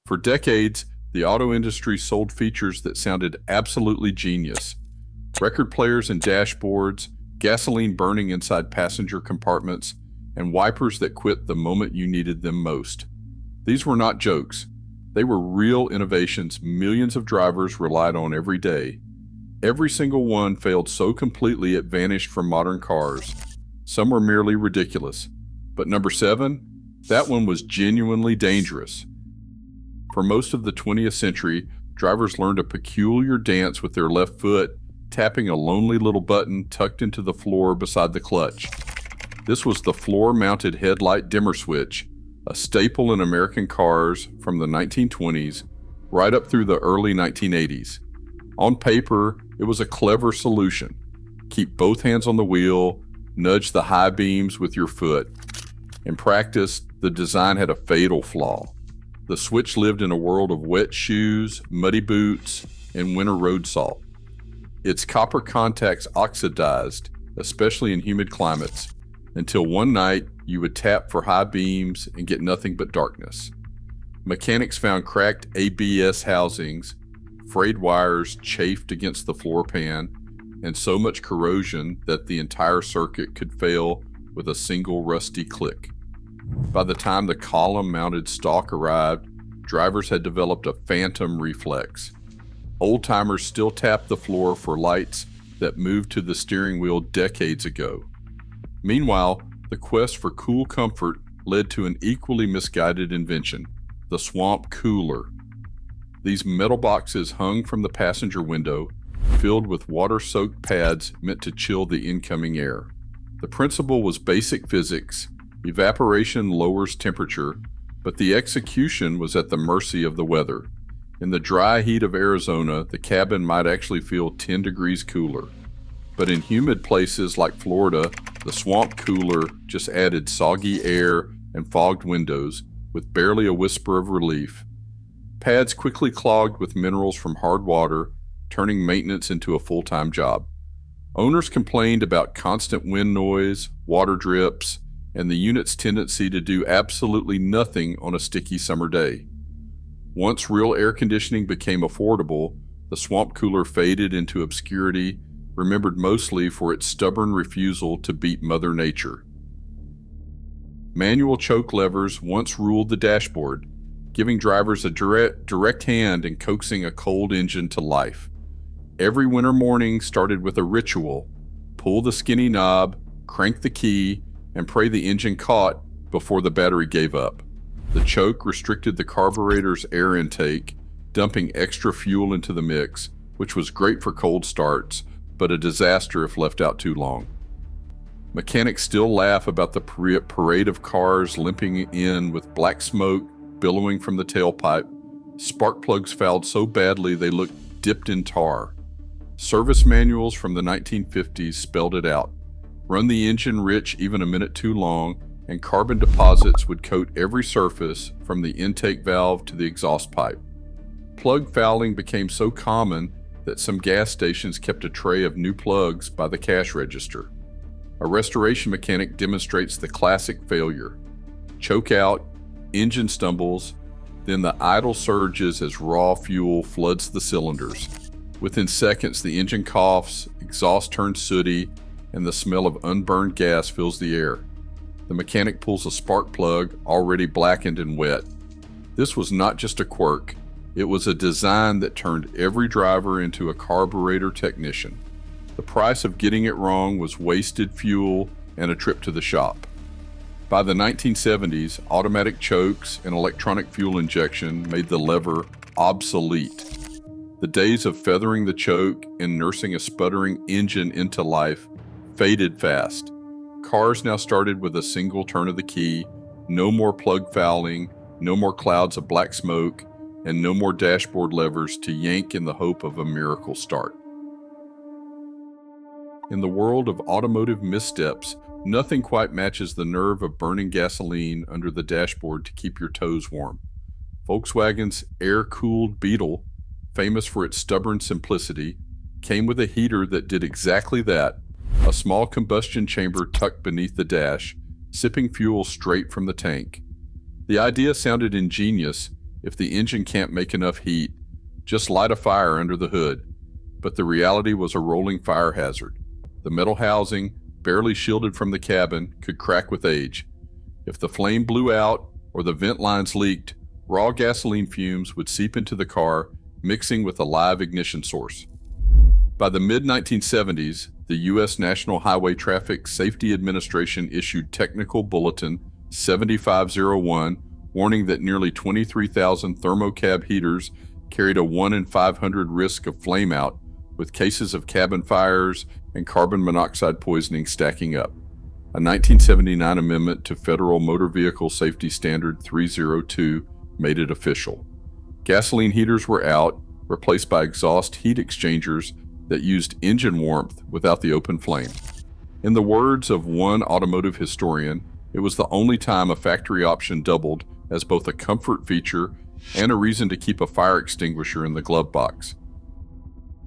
For decades, the auto industry sold features that sounded absolutely genius. Record players and dashboards, gasoline burning inside passenger compartments, and wipers that quit the moment you needed them most. These were not jokes. They were real innovations millions of drivers relied on every day. Every single one failed so completely it vanished from modern cars. Some were merely ridiculous. But number 7, that one was genuinely dangerous. For most of the 20th century, drivers learned a peculiar dance with their left foot, tapping a lonely little button tucked into the floor beside the clutch. This was the floor-mounted headlight dimmer switch, a staple in American cars from the 1920s right up through the early 1980s. On paper, it was a clever solution. Keep both hands on the wheel, nudge the high beams with your foot. In practice, the design had a fatal flaw. The switch lived in a world of wet shoes, muddy boots, and winter road salt. Its copper contacts oxidized, especially in humid climates, until one night you would tap for high beams and get nothing but darkness. Mechanics found cracked ABS housings, frayed wires chafed against the floor pan, and so much corrosion that the entire circuit could fail with a single rusty click. By the time the column-mounted stalk arrived, drivers had developed a phantom reflex. Old-timers still tapped the floor for lights that moved to the steering wheel decades ago. Meanwhile, the quest for cool comfort led to an equally misguided invention, the Swamp Cooler. These metal boxes hung from the passenger window, filled with water-soaked pads meant to chill the incoming air. The principle was basic physics. Evaporation lowers temperature, but the execution was at the mercy of the weather. In the dry heat of Arizona, the cabin might actually feel 10 degrees cooler. But in humid places like Florida, the Swamp Cooler just added soggy air and fogged windows with barely a whisper of relief. Pads quickly clogged with minerals from hard water, turning maintenance into a full-time job. Owners complained about constant wind noise, water drips, and the unit's tendency to do absolutely nothing on a sticky summer day. Once real air conditioning became affordable, the Swamp Cooler faded into obscurity, remembered mostly for its stubborn refusal to beat Mother Nature. Manual choke levers once ruled the dashboard, giving drivers a direct hand in coaxing a cold engine to life. Every winter morning started with a ritual: pull the skinny knob, crank the key, and pray the engine caught before the battery gave up. The choke restricted the carburetor's air intake, dumping extra fuel into the mix, which was great for cold starts, but a disaster if left out too long. Mechanics still laugh about the parade of cars limping in with black smoke billowing from the tailpipe, spark plugs fouled so badly they looked dipped in tar. Service manuals from the 1950s spelled it out. Run the engine rich even a minute too long, and carbon deposits would coat every surface from the intake valve to the exhaust pipe. Plug fouling became so common that some gas stations kept a tray of new plugs by the cash register. A restoration mechanic demonstrates the classic failure. Choke out, engine stumbles, then the idle surges as raw fuel floods the cylinders. Within seconds, the engine coughs, exhaust turns sooty, and the smell of unburned gas fills the air. The mechanic pulls a spark plug, already blackened and wet. This was not just a quirk. It was a design that turned every driver into a carburetor technician. The price of getting it wrong was wasted fuel and a trip to the shop. By the 1970s, automatic chokes and electronic fuel injection made the lever obsolete. The days of feathering the choke and nursing a sputtering engine into life faded fast. Cars now started with a single turn of the key, no more plug fouling, no more clouds of black smoke, and no more dashboard levers to yank in the hope of a miracle start. In the world of automotive missteps, nothing quite matches the nerve of burning gasoline under the dashboard to keep your toes warm. Volkswagen's air-cooled Beetle, famous for its stubborn simplicity, came with a heater that did exactly that, a small combustion chamber tucked beneath the dash, sipping fuel straight from the tank. The idea sounded ingenious. if the engine can't make enough heat, just light a fire under the hood. But the reality was a rolling fire hazard. The metal housing, barely shielded from the cabin, could crack with age. If the flame blew out or the vent lines leaked, raw gasoline fumes would seep into the car, mixing with a live ignition source. By the mid-1970s, the U.S. National Highway Traffic Safety Administration issued Technical Bulletin 7501, warning that nearly 23,000 thermocab heaters carried a 1 in 500 risk of flameout, with cases of cabin fires and carbon monoxide poisoning stacking up. A 1979 amendment to Federal Motor Vehicle Safety Standard 302 made it official. Gasoline heaters were out, replaced by exhaust heat exchangers that used engine warmth without the open flame. In the words of one automotive historian, it was the only time a factory option doubled as both a comfort feature and a reason to keep a fire extinguisher in the glove box.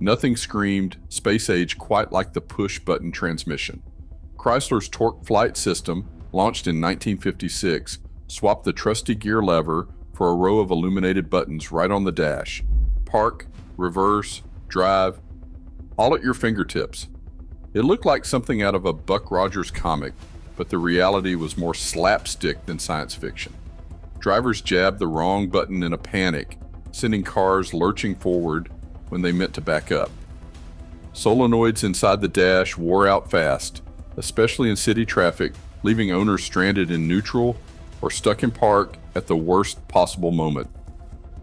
Nothing screamed space age quite like the push-button transmission. Chrysler's Torque Flight system, launched in 1956, swapped the trusty gear lever for a row of illuminated buttons right on the dash. Park, reverse, drive, all at your fingertips. It looked like something out of a Buck Rogers comic, but the reality was more slapstick than science fiction. Drivers jabbed the wrong button in a panic, sending cars lurching forward when they meant to back up. Solenoids inside the dash wore out fast, especially in city traffic, leaving owners stranded in neutral or stuck in park at the worst possible moment.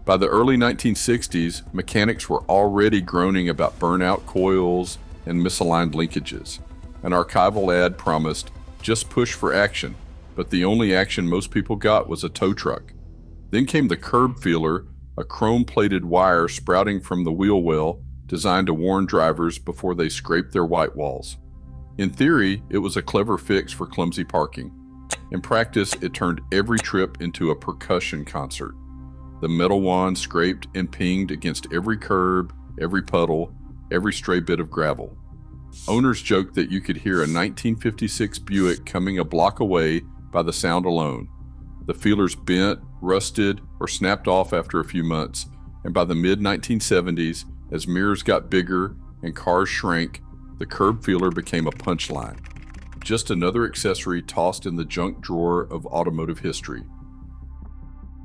By the early 1960s, mechanics were already groaning about burnout coils and misaligned linkages. An archival ad promised, "Just push for action," but the only action most people got was a tow truck. Then came the curb feeler, a chrome-plated wire sprouting from the wheel well designed to warn drivers before they scraped their white walls. In theory, it was a clever fix for clumsy parking. In practice, it turned every trip into a percussion concert. The metal wand scraped and pinged against every curb, every puddle, every stray bit of gravel. Owners joked that you could hear a 1956 Buick coming a block away by the sound alone. The feelers bent, rusted, or snapped off after a few months, and by the mid-1970s, as mirrors got bigger and cars shrank, the curb feeler became a punchline. Just another accessory tossed in the junk drawer of automotive history.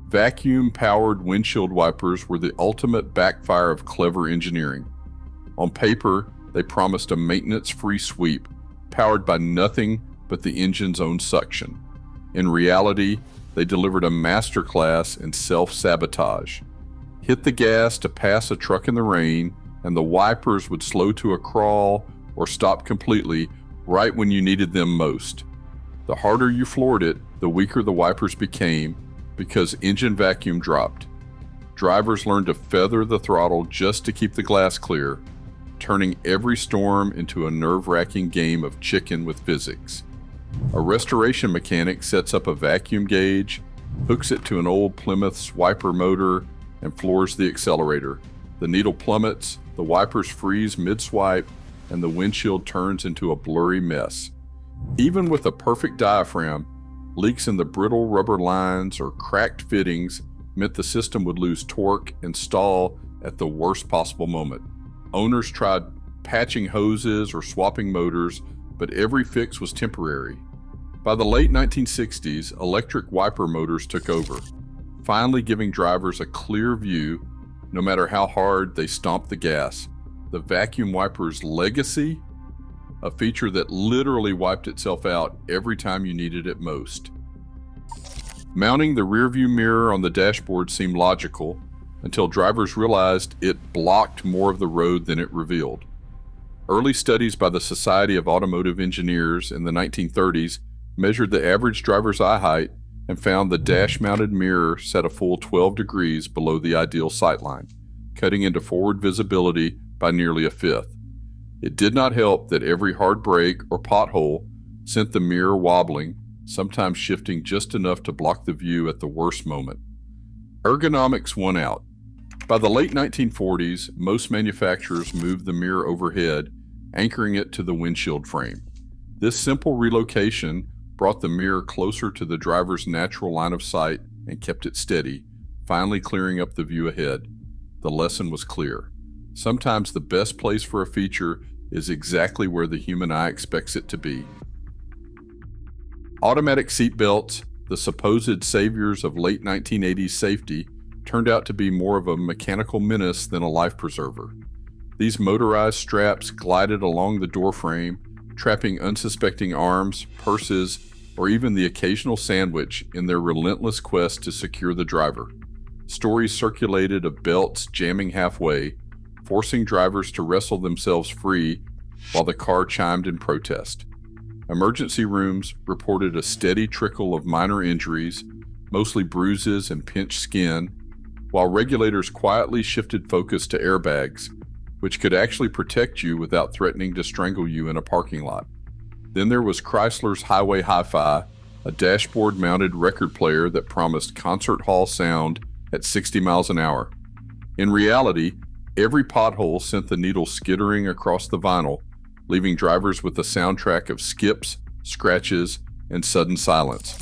Vacuum-powered windshield wipers were the ultimate backfire of clever engineering. On paper, they promised a maintenance-free sweep, powered by nothing but the engine's own suction. In reality, they delivered a masterclass in self-sabotage. Hit the gas to pass a truck in the rain, and the wipers would slow to a crawl or stop completely right when you needed them most. The harder you floored it, the weaker the wipers became because engine vacuum dropped. Drivers learned to feather the throttle just to keep the glass clear, turning every storm into a nerve-wracking game of chicken with physics. A restoration mechanic sets up a vacuum gauge, hooks it to an old Plymouth's wiper motor, and floors the accelerator. The needle plummets, the wipers freeze mid-swipe, and the windshield turns into a blurry mess. Even with a perfect diaphragm, leaks in the brittle rubber lines or cracked fittings meant the system would lose torque and stall at the worst possible moment. Owners tried patching hoses or swapping motors, but every fix was temporary. By the late 1960s, electric wiper motors took over, finally giving drivers a clear view no matter how hard they stomped the gas. The vacuum wiper's legacy? A feature that literally wiped itself out every time you needed it most. Mounting the rearview mirror on the dashboard seemed logical until drivers realized it blocked more of the road than it revealed. Early studies by the Society of Automotive Engineers in the 1930s measured the average driver's eye height and found the dash-mounted mirror set a full 12 degrees below the ideal sightline, cutting into forward visibility by nearly a fifth. It did not help that every hard break or pothole sent the mirror wobbling, sometimes shifting just enough to block the view at the worst moment. Ergonomics won out. By the late 1940s, most manufacturers moved the mirror overhead, anchoring it to the windshield frame. This simple relocation brought the mirror closer to the driver's natural line of sight and kept it steady, finally clearing up the view ahead. The lesson was clear. Sometimes the best place for a feature is exactly where the human eye expects it to be. Automatic seatbelts, the supposed saviors of late 1980s safety, turned out to be more of a mechanical menace than a life preserver. These motorized straps glided along the doorframe, trapping unsuspecting arms, purses, or even the occasional sandwich in their relentless quest to secure the driver. Stories circulated of belts jamming halfway, forcing drivers to wrestle themselves free while the car chimed in protest. Emergency rooms reported a steady trickle of minor injuries, mostly bruises and pinched skin, while regulators quietly shifted focus to airbags, which could actually protect you without threatening to strangle you in a parking lot. Then there was Chrysler's Highway Hi-Fi, a dashboard-mounted record player that promised concert hall sound at 60 miles an hour. In reality, every pothole sent the needle skittering across the vinyl, leaving drivers with a soundtrack of skips, scratches, and sudden silence.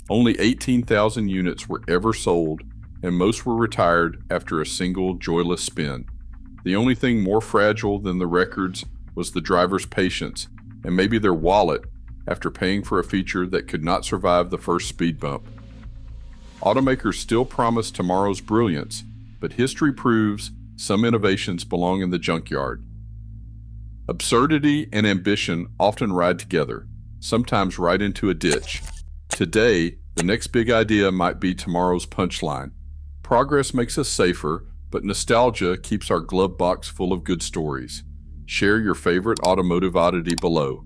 Only 18,000 units were ever sold, and most were retired after a single joyless spin. The only thing more fragile than the records was the driver's patience, and maybe their wallet, after paying for a feature that could not survive the first speed bump. Automakers still promise tomorrow's brilliance, but history proves some innovations belong in the junkyard. Absurdity and ambition often ride together, sometimes right into a ditch. Today, the next big idea might be tomorrow's punchline. Progress makes us safer, but nostalgia keeps our glove box full of good stories. Share your favorite automotive oddity below.